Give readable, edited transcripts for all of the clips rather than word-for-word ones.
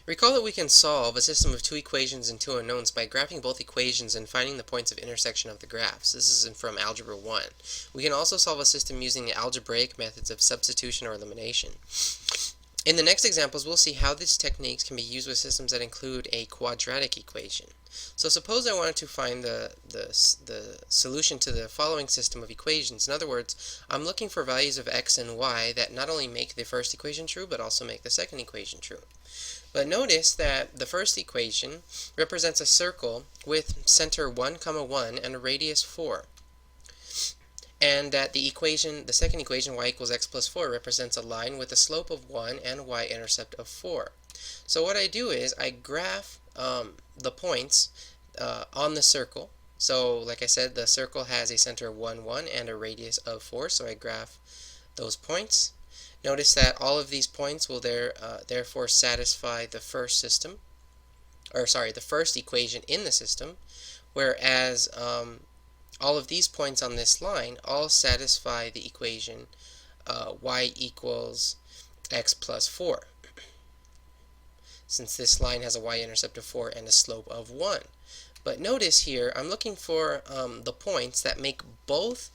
Recall that we can solve a system of two equations and two unknowns by graphing both equations and finding the points of intersection of the graphs. This is from Algebra 1. We can also solve a system using the algebraic methods of substitution or elimination. In the next examples, we'll see how these techniques can be used with systems that include a quadratic equation. So suppose I wanted to find the solution to the following system of equations. In other words, I'm looking for values of x and y that not only make the first equation true, but also make the second equation true. But notice that the first equation represents a circle with center 1, 1 and a radius 4. And that the second equation, y equals x plus 4, represents a line with a slope of 1 and a y-intercept of 4. So what I do is I graph the points on the circle. So like I said, the circle has a center of 1, 1 and a radius of 4, so I graph those points. Notice that all of these points will therefore satisfy the first the first equation in the system, whereas all of these points on this line all satisfy the equation y equals x plus 4, since this line has a y-intercept of 4 and a slope of 1. But notice here, I'm looking for the points that make both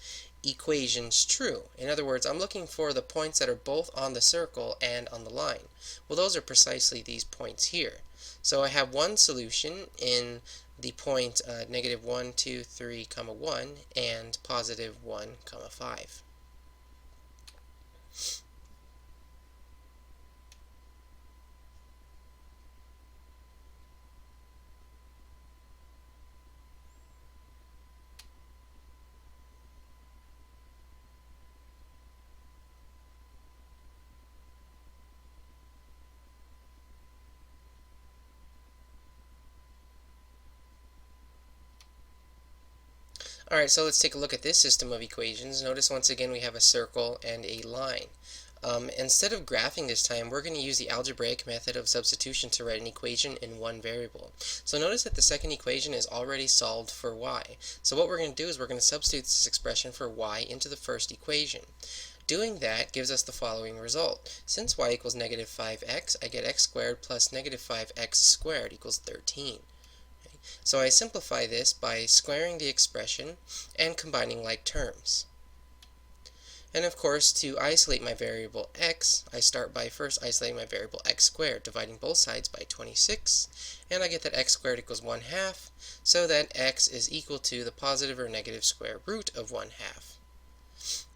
equations true. In other words, I'm looking for the points that are both on the circle and on the line. Well, those are precisely these points here. So I have one solution in the point negative 1, 2, 3, 1, and positive 1, 5. Alright, so let's take a look at this system of equations. Notice once again we have a circle and a line. Instead of graphing this time, we're going to use the algebraic method of substitution to write an equation in one variable. So notice that the second equation is already solved for y. So what we're going to do is we're going to substitute this expression for y into the first equation. Doing that gives us the following result. Since y equals negative 5x, I get x squared plus negative 5x squared equals 13. So I simplify this by squaring the expression and combining like terms. And of course, to isolate my variable x, I start by first isolating my variable x squared, dividing both sides by 26, and I get that x squared equals 1/2, so that x is equal to the positive or negative square root of 1/2.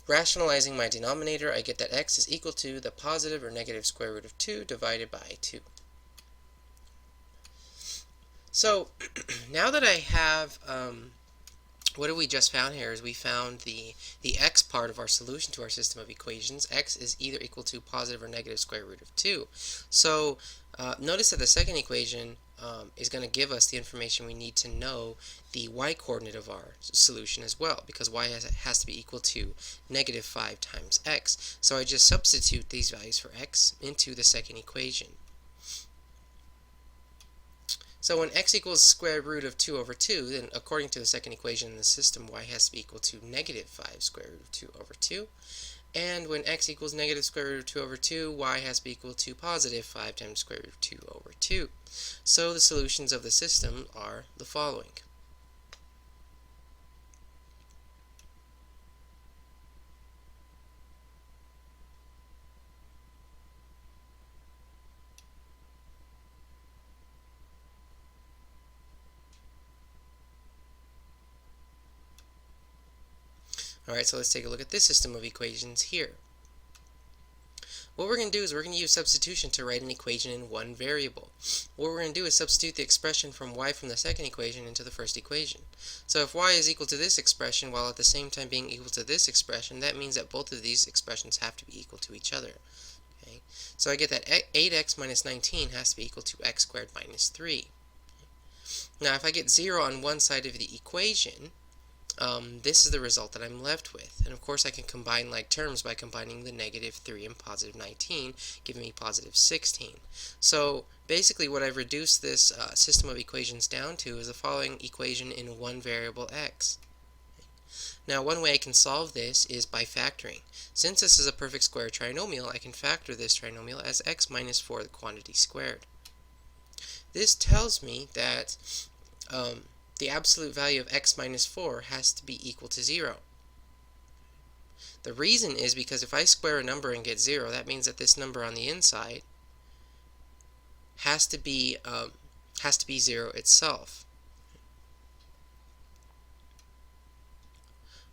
Rationalizing my denominator, I get that x is equal to the positive or negative square root of 2 divided by 2. So now that I have, what we just found here is we found the x part of our solution to our system of equations. X is either equal to positive or negative square root of 2. So notice that the second equation is going to give us the information we need to know the y-coordinate of our solution as well, because y has to be equal to negative 5 times x. So I just substitute these values for x into the second equation. So when x equals square root of 2 over 2, then according to the second equation in the system, y has to be equal to negative 5 square root of 2 over 2. And when x equals negative square root of 2 over 2, y has to be equal to positive 5 times square root of 2 over 2. So the solutions of the system are the following. Alright, so let's take a look at this system of equations here. What we're going to do is we're going to use substitution to write an equation in one variable. What we're going to do is substitute the expression from y from the second equation into the first equation. So if y is equal to this expression while at the same time being equal to this expression, that means that both of these expressions have to be equal to each other. Okay? So I get that 8x minus 19 has to be equal to x squared minus 3. Now if I get 0 on one side of the equation, this is the result that I'm left with. And of course I can combine like terms by combining the negative 3 and positive 19, giving me positive 16. So basically what I've reduced this system of equations down to is the following equation in one variable x. Now one way I can solve this is by factoring. Since this is a perfect square trinomial, I can factor this trinomial as x minus 4 the quantity squared. This tells me that the absolute value of x minus 4 has to be equal to 0. The reason is because if I square a number and get 0, that means that this number on the inside has to be 0 itself,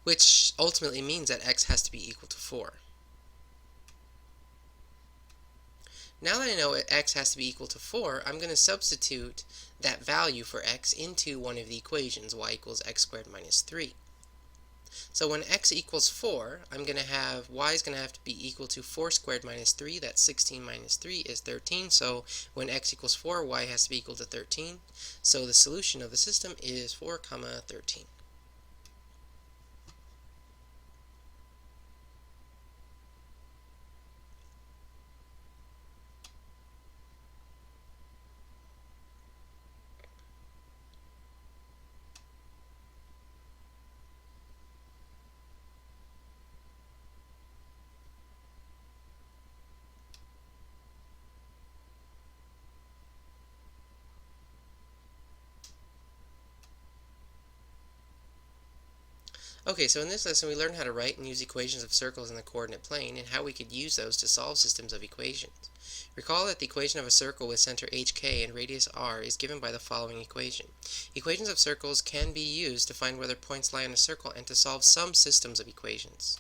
which ultimately means that x has to be equal to 4. Now that I know x has to be equal to 4, I'm going to substitute that value for x into one of the equations, y equals x squared minus 3. So when x equals 4, I'm going to have y is going to have to be equal to 4 squared minus 3. That's 16 minus 3 is 13. So when x equals 4, y has to be equal to 13. So the solution of the system is 4, 13. Okay, so in this lesson we learned how to write and use equations of circles in the coordinate plane and how we could use those to solve systems of equations. Recall that the equation of a circle with center hk and radius r is given by the following equation. Equations of circles can be used to find whether points lie on a circle and to solve some systems of equations.